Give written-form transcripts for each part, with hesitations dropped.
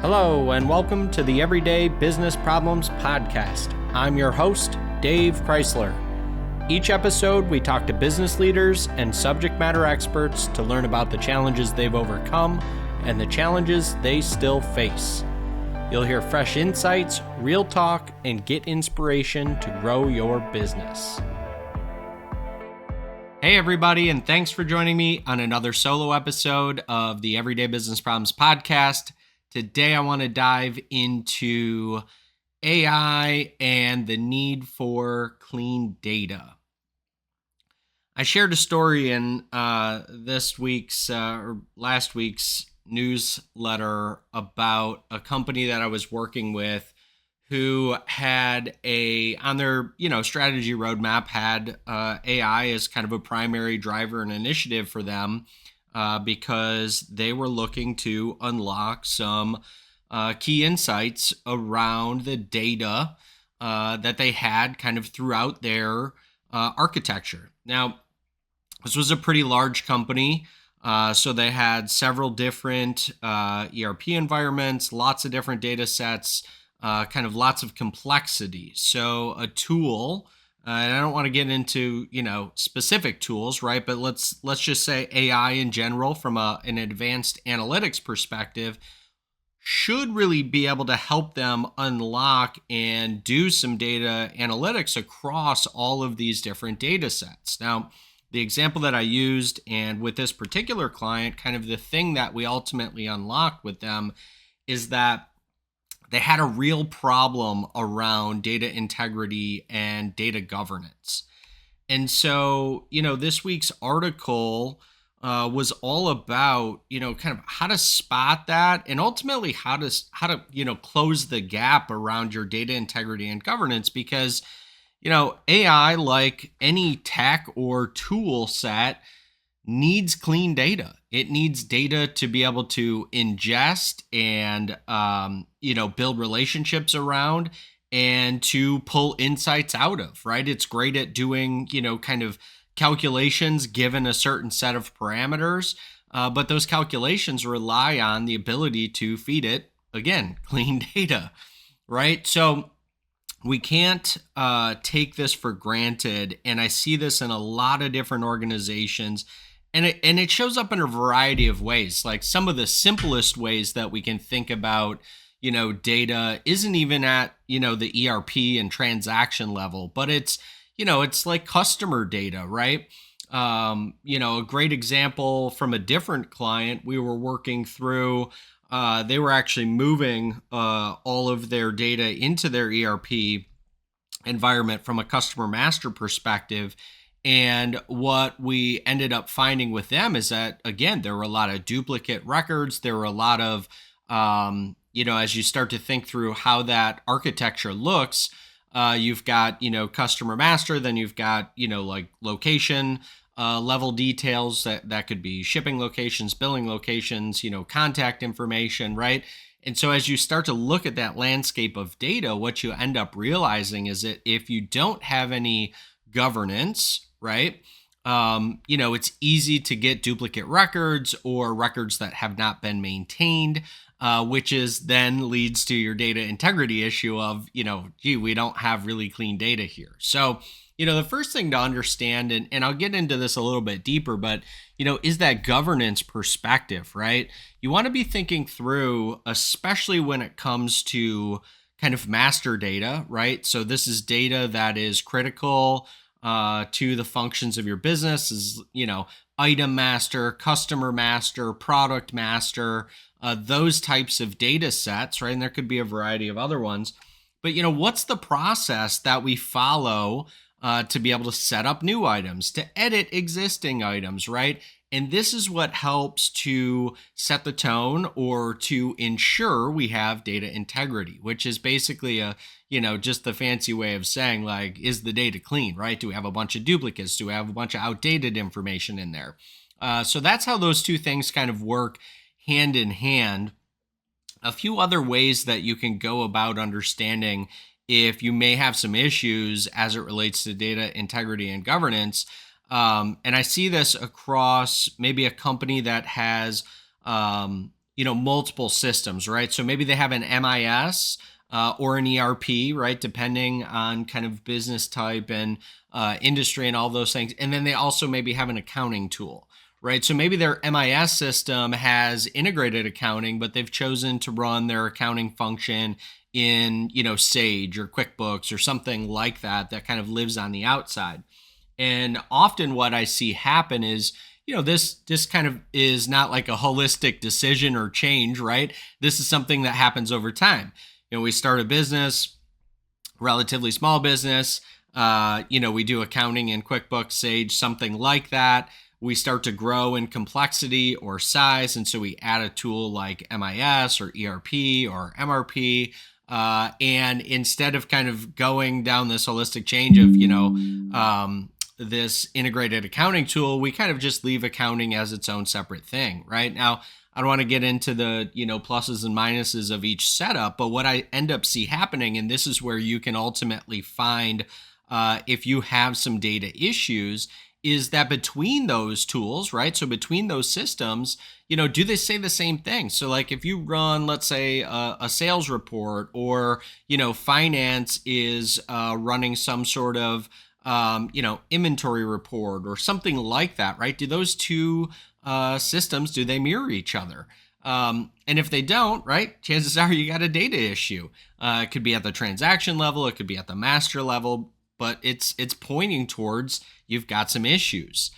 Hello, and welcome to the Everyday Business Problems Podcast. I'm your host, Dave Crysler. Each episode, we talk to business leaders and subject matter experts to learn about the challenges they've overcome and the challenges they still face. You'll hear fresh insights, real talk, and get inspiration to grow your business. Hey everybody, and thanks for joining me on another solo episode of the Everyday Business Problems Podcast. Today I want to dive into AI and the need for clean data. I shared a story in last week's newsletter about a company that I was working with who had on their strategy roadmap had AI as kind of a primary driver and initiative for them because they were looking to unlock some key insights around the data that they had kind of throughout their architecture. Now, this was a pretty large company. So they had several different ERP environments, lots of different data sets, kind of lots of complexity. So a tool, and I don't want to get into specific tools, right? But let's just say AI in general, from an advanced analytics perspective, should really be able to help them unlock and do some data analytics across all of these different data sets. Now, the example that I used, and with this particular client, kind of the thing that we ultimately unlocked with them is that they had a real problem around data integrity and data governance. And so, this week's article was all about, kind of how to spot that and ultimately how to close the gap around your data integrity and governance, because AI, like any tech or tool set, needs clean data. It needs data to be able to ingest and, build relationships around and to pull insights out of, right? It's great at doing, kind of calculations given a certain set of parameters, but those calculations rely on the ability to feed it, again, clean data, right? So we can't take this for granted, and I see this in a lot of different organizations, and it shows up in a variety of ways. Like some of the simplest ways that we can think about, data isn't even at the ERP and transaction level, but it's like customer data, right? A great example from a different client we were working through. They were actually moving all of their data into their ERP environment from a customer master perspective. And what we ended up finding with them is that, again, there were a lot of duplicate records. There were a lot of, as you start to think through how that architecture looks, you've got, customer master, then you've got, like location level details that could be shipping locations, billing locations, contact information, right? And so as you start to look at that landscape of data, what you end up realizing is that if you don't have any governance, right, it's easy to get duplicate records or records that have not been maintained, which then leads to your data integrity issue of, we don't have really clean data here. So, the first thing to understand, and I'll get into this a little bit deeper, but, is that governance perspective, right? You want to be thinking through, especially when it comes to kind of master data, right? So this is data that is critical to the functions of your business, is, item master, customer master, product master, those types of data sets, right? And there could be a variety of other ones. But, what's the process that we follow to be able to set up new items, to edit existing items, right? And this is what helps to set the tone or to ensure we have data integrity, which is basically just the fancy way of saying, like, is the data clean, right? Do we have a bunch of duplicates? Do we have a bunch of outdated information in there? So that's how those two things kind of work hand in hand. A few other ways that you can go about understanding if you may have some issues as it relates to data integrity and governance. And I see this across maybe a company that has multiple systems, right? So maybe they have an MIS or an ERP, right? Depending on kind of business type and industry and all those things. And then they also maybe have an accounting tool, right? So maybe their MIS system has integrated accounting, but they've chosen to run their accounting function in, Sage or QuickBooks or something like that, that kind of lives on the outside. And often what I see happen is, this kind of is not like a holistic decision or change, right? This is something that happens over time. We start a business, relatively small business. We do accounting in QuickBooks, Sage, something like that. We start to grow in complexity or size, and so we add a tool like MIS or ERP or MRP. And instead of kind of going down this holistic change of, this integrated accounting tool, we kind of just leave accounting as its own separate thing, right? Now, I don't want to get into the, pluses and minuses of each setup, but what I end up see happening, and this is where you can ultimately find if you have some data issues, is that between those tools, right? So between those systems, do they say the same thing? So like if you run, let's say a sales report, or, finance is running some sort of, inventory report or something like that, right? Do those two systems, do they mirror each other? And if they don't, right, chances are you got a data issue. It could be at the transaction level, it could be at the master level, but it's pointing towards you've got some issues.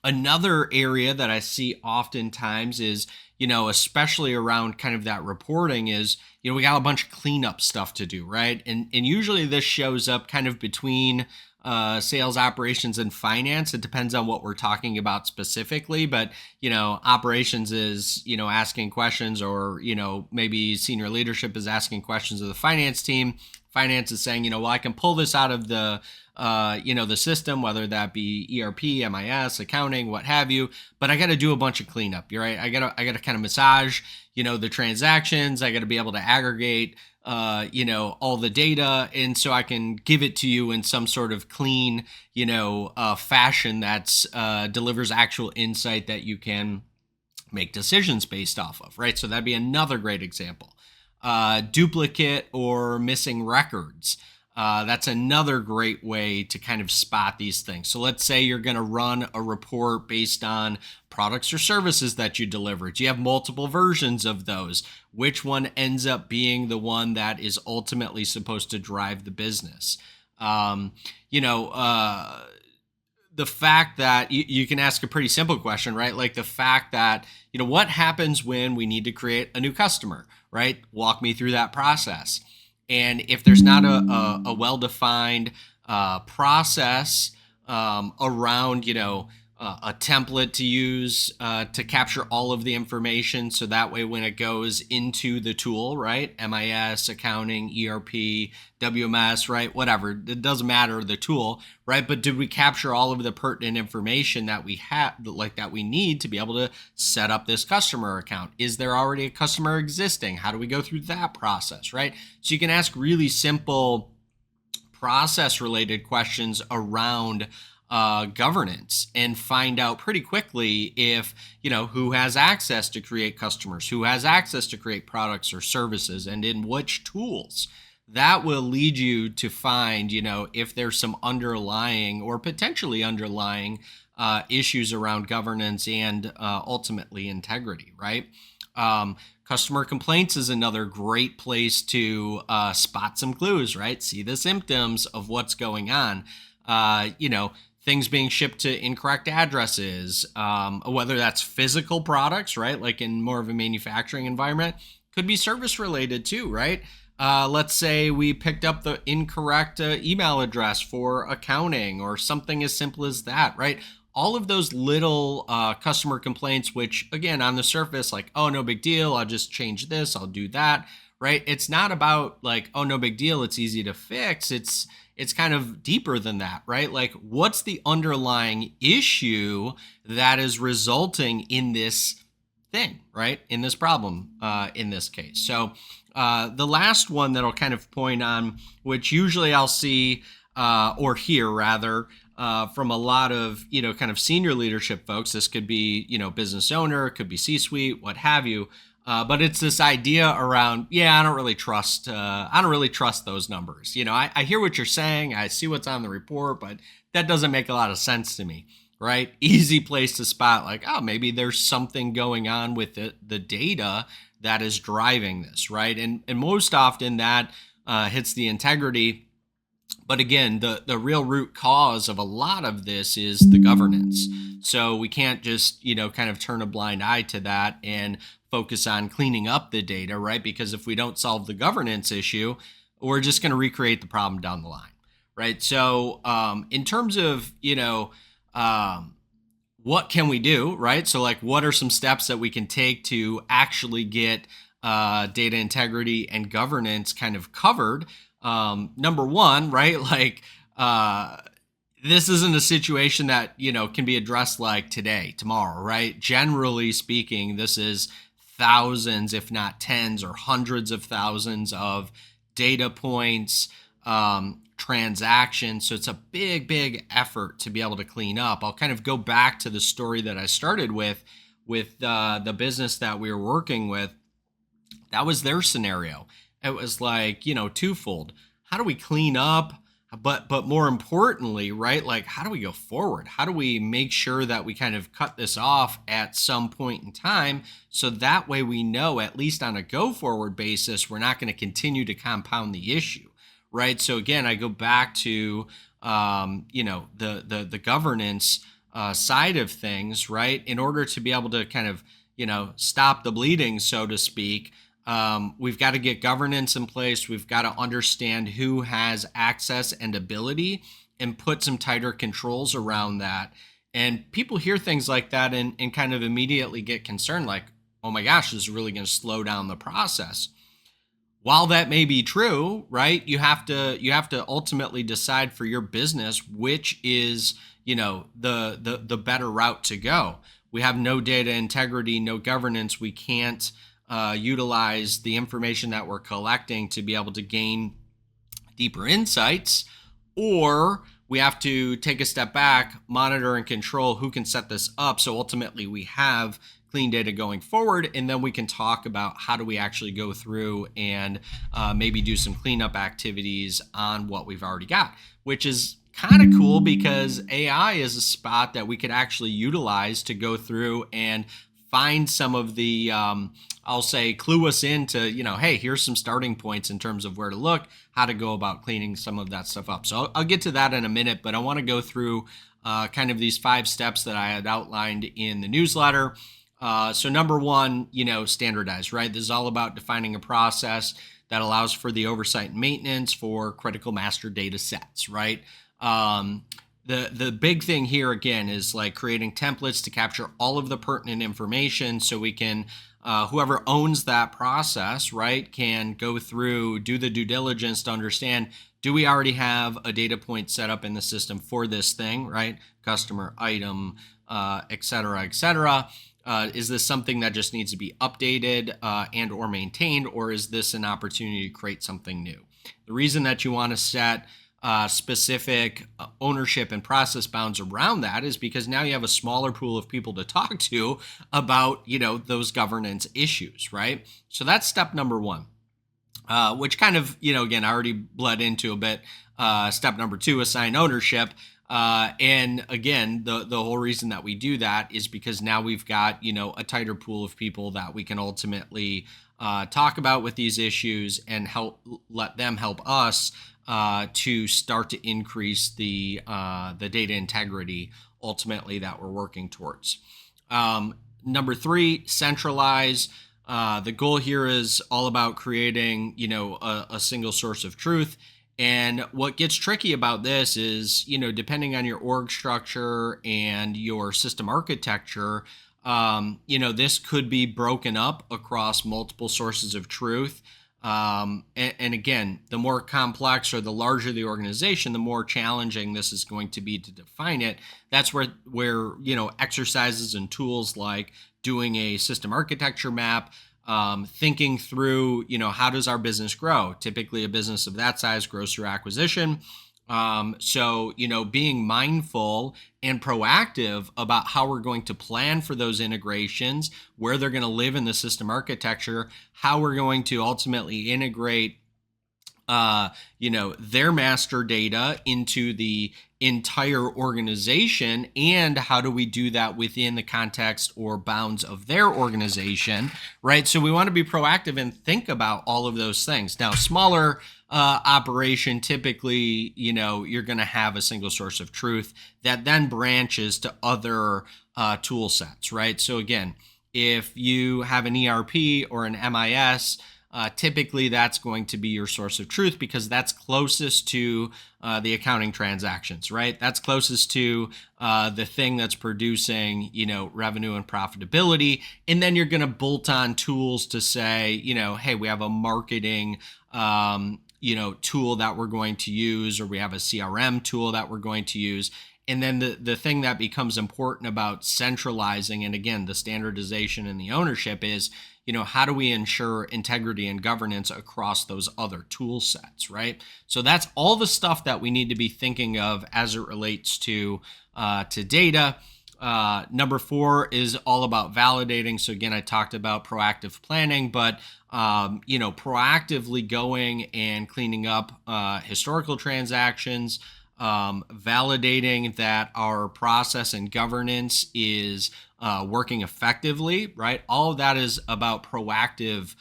Another area that I see oftentimes is, especially around kind of that reporting is, we got a bunch of cleanup stuff to do, right? And usually this shows up kind of between sales, operations, and finance. It depends on what we're talking about specifically, but, operations is, asking questions, or, maybe senior leadership is asking questions of the finance team. Finance is saying, well, I can pull this out of the, the system, whether that be ERP, MIS, accounting, what have you, but I got to do a bunch of cleanup. You're right. I got to kind of massage, the transactions. I got to be able to aggregate, all the data. And so I can give it to you in some sort of clean, fashion that's delivers actual insight that you can make decisions based off of, right? So that'd be another great example. Duplicate or missing records. That's another great way to kind of spot these things. So let's say you're going to run a report based on products or services that you delivered. You have multiple versions of those. Which one ends up being the one that is ultimately supposed to drive the business? The fact that you can ask a pretty simple question, right? Like the fact that, what happens when we need to create a new customer, right? Walk me through that process. And if there's not a well-defined process around, a template to use to capture all of the information, so that way when it goes into the tool, right, MIS, accounting, ERP, WMS, right, whatever, it doesn't matter the tool, right? But did we capture all of the pertinent information that we have, like that we need to be able to set up this customer account? Is there already a customer existing? How do we go through that process, right? So you can ask really simple process related questions around governance and find out pretty quickly if, who has access to create customers, who has access to create products or services, and in which tools. That will lead you to find, if there's some underlying or potentially underlying issues around governance and ultimately integrity, right? Customer complaints is another great place to spot some clues, right? See the symptoms of what's going on. Things being shipped to incorrect addresses, whether that's physical products, right? Like in more of a manufacturing environment, could be service related too, right? Let's say we picked up the incorrect email address for accounting or something as simple as that, right? All of those little customer complaints, which again, on the surface, like, oh, no big deal, I'll just change this, I'll do that, right? It's not about like, oh, no big deal, it's easy to fix. It's kind of deeper than that, right? Like, what's the underlying issue that is resulting in this thing, right? In this problem, in this case. So the last one that I'll kind of point on, which usually I'll see or hear rather, from a lot of, kind of senior leadership folks. This could be, business owner, it could be C-suite, what have you. But it's this idea around, I don't really trust, those numbers. I hear what you're saying, I see what's on the report, but that doesn't make a lot of sense to me, right? Easy place to spot, like, oh, maybe there's something going on with the data that is driving this, right? And most often that hits the integrity. But again, the real root cause of a lot of this is the governance. So we can't just, kind of turn a blind eye to that and focus on cleaning up the data, right? Because if we don't solve the governance issue, we're just going to recreate the problem down the line, right? So in terms of, what can we do, right? So like, what are some steps that we can take to actually get data integrity and governance kind of covered? Number one, right? Like, this isn't a situation that, can be addressed like today, tomorrow, right? Generally speaking, this is thousands, if not tens or hundreds of thousands of data points, transactions. So it's a big effort to be able to clean up. I'll kind of go back to the story that I started with the business that we were working with. That was their scenario. It was like, twofold. How do we clean up? But more importantly, right? Like, how do we go forward? How do we make sure that we kind of cut this off at some point in time, so that way we know, at least on a go forward basis, we're not going to continue to compound the issue, right? So again, I go back to the governance side of things, right? In order to be able to kind of stop the bleeding, so to speak. We've got to get governance in place. We've got to understand who has access and ability and put some tighter controls around that. And people hear things like that and kind of immediately get concerned, like, oh my gosh, this is really going to slow down the process. While that may be true, right, you have to ultimately decide for your business which is, the better route to go. We have no data integrity, no governance. We can't utilize the information that we're collecting to be able to gain deeper insights, or we have to take a step back, monitor and control who can set this up. So ultimately we have clean data going forward, and then we can talk about how do we actually go through and maybe do some cleanup activities on what we've already got, which is kind of cool because AI is a spot that we could actually utilize to go through and find some of the, I'll say, clue us into, hey, here's some starting points in terms of where to look, how to go about cleaning some of that stuff up. So I'll get to that in a minute, but I want to go through kind of these 5 steps that I had outlined in the newsletter. So number one, standardize, right? This is all about defining a process that allows for the oversight and maintenance for critical master data sets, right? The big thing here, again, is like creating templates to capture all of the pertinent information so we can, whoever owns that process, right, can go through, do the due diligence to understand, do we already have a data point set up in the system for this thing, right? Customer, item, et cetera, et cetera. Is this something that just needs to be updated and or maintained, or is this an opportunity to create something new? The reason that you want to set specific ownership and process bounds around that is because now you have a smaller pool of people to talk to about, those governance issues, right? So that's step number one, which kind of, again, I already bled into a bit. Step number 2, assign ownership. And again, the whole reason that we do that is because now we've got, a tighter pool of people that we can ultimately talk about with these issues and let them help us to start to increase the data integrity ultimately that we're working towards. Number 3, centralize. The goal here is all about creating, a single source of truth. And what gets tricky about this is, depending on your org structure and your system architecture, this could be broken up across multiple sources of truth. And again, the more complex or the larger the organization, the more challenging this is going to be to define it. That's where exercises and tools like doing a system architecture map, thinking through, how does our business grow? Typically, a business of that size grows through acquisition. So, being mindful and proactive about how we're going to plan for those integrations, where they're going to live in the system architecture, how we're going to ultimately integrate their master data into the entire organization, and how do we do that within the context or bounds of their organization, right? So we want to be proactive and think about all of those things. Now, smaller operation, typically, you're going to have a single source of truth that then branches to other tool sets, right? So again, if you have an ERP or an MIS, typically that's going to be your source of truth because that's closest to the accounting transactions, right? That's closest to the thing that's producing, revenue and profitability. And then you're going to bolt on tools to say, hey, we have a marketing, tool that we're going to use, or we have a CRM tool that we're going to use. And then the thing that becomes important about centralizing, and again, the standardization and the ownership is, how do we ensure integrity and governance across those other tool sets, right? So that's all the stuff that we need to be thinking of as it relates to data. Number 4 is all about validating. So again, I talked about proactive planning, but proactively going and cleaning up historical transactions, validating that our process and governance is working effectively, right? All of that is about proactive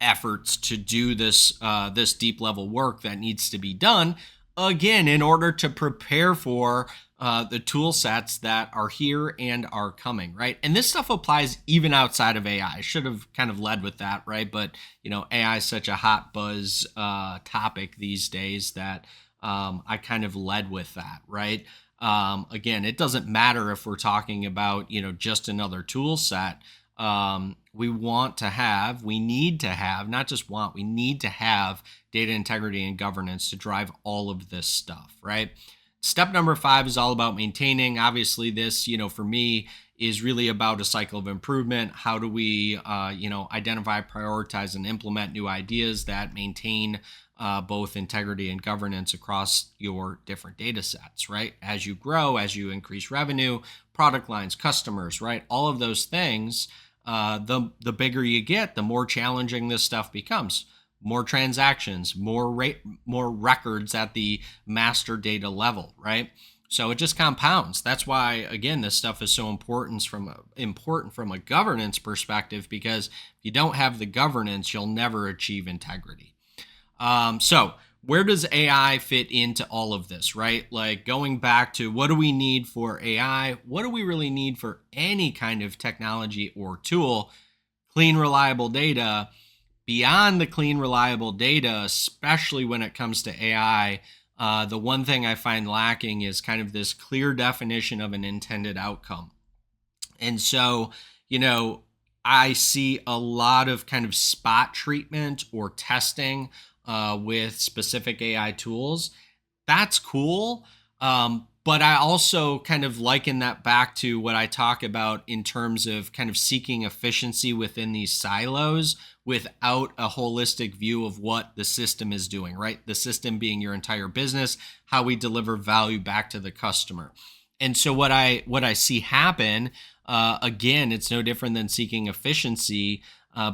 efforts to do this deep level work that needs to be done, again, in order to prepare for the tool sets that are here and are coming, right? And this stuff applies even outside of AI. I should have kind of led with that, right? But AI is such a hot buzz topic these days that I kind of led with that, right? Again, it doesn't matter if we're talking about, just another tool set. We need to have, not just want, we need to have data integrity and governance to drive all of this stuff, right? Step number 5 is all about maintaining. Obviously, this, for me, is really about a cycle of improvement. How do we, identify, prioritize, and implement new ideas that maintain both integrity and governance across your different data sets, right? As you grow, as you increase revenue, product lines, customers, right? All of those things, the bigger you get, the more challenging this stuff becomes. More transactions, more records at the master data level, right? So it just compounds. That's why, again, this stuff is so important from a governance perspective, because if you don't have the governance, you'll never achieve integrity. So where does AI fit into all of this, right? Like, going back to, what do we need for AI? What do we really need for any kind of technology or tool? Clean, reliable data. Beyond the clean, reliable data, especially when it comes to AI, the one thing I find lacking is kind of this clear definition of an intended outcome. And so, I see a lot of kind of spot treatment or testing with specific AI tools. That's cool. But I also kind of liken that back to what I talk about in terms of kind of seeking efficiency within these silos without a holistic view of what the system is doing, right? The system being your entire business, how we deliver value back to the customer. And so what I see happen, again, it's no different than seeking efficiency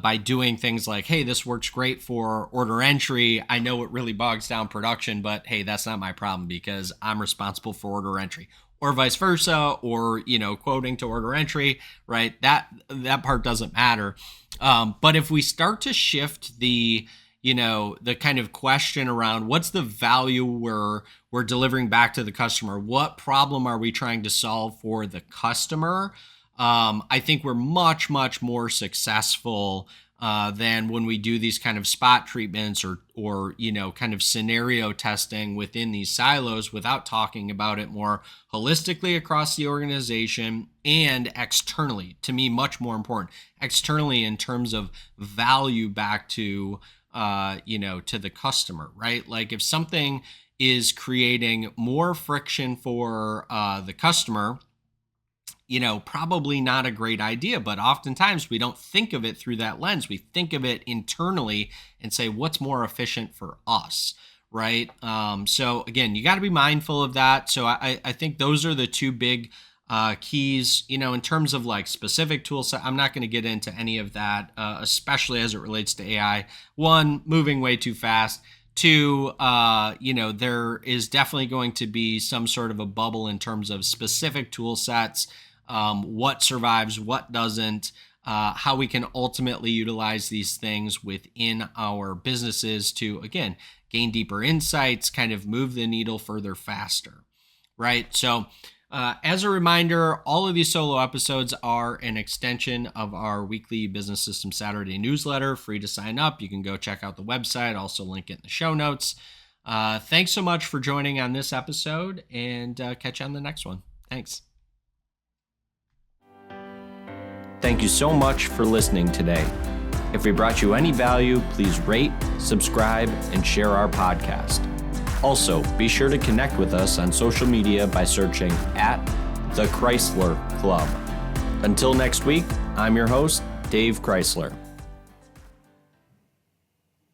by doing things like, hey, this works great for order entry. I know it really bogs down production, but hey, that's not my problem because I'm responsible for order entry. Or vice versa, or quoting to order entry, right? That part doesn't matter. But if we start to shift the kind of question around what's the value we're delivering back to the customer, what problem are we trying to solve for the customer, I think we're much, much more successful than when we do these kind of spot treatments or kind of scenario testing within these silos without talking about it more holistically across the organization and externally. To me, much more important, externally in terms of value back to to the customer, right? Like, if something is creating more friction for the customer, probably not a great idea, but oftentimes we don't think of it through that lens. We think of it internally and say, what's more efficient for us, right? So again, you got to be mindful of that. So I think those are the two big keys, in terms of like specific tool set. I'm not going to get into any of that, especially as it relates to AI. One, moving way too fast. Two, there is definitely going to be some sort of a bubble in terms of specific tool sets, what survives, what doesn't, how we can ultimately utilize these things within our businesses to, again, gain deeper insights, kind of move the needle further faster, right? So as a reminder, all of these solo episodes are an extension of our weekly Business System Saturday newsletter, free to sign up. You can go check out the website, also link it in the show notes. Thanks so much for joining on this episode, and catch you on the next one. Thanks. Thank you so much for listening today. If we brought you any value, please rate, subscribe, and share our podcast. Also, be sure to connect with us on social media by searching @The Crysler Club. Until next week, I'm your host, Dave Crysler.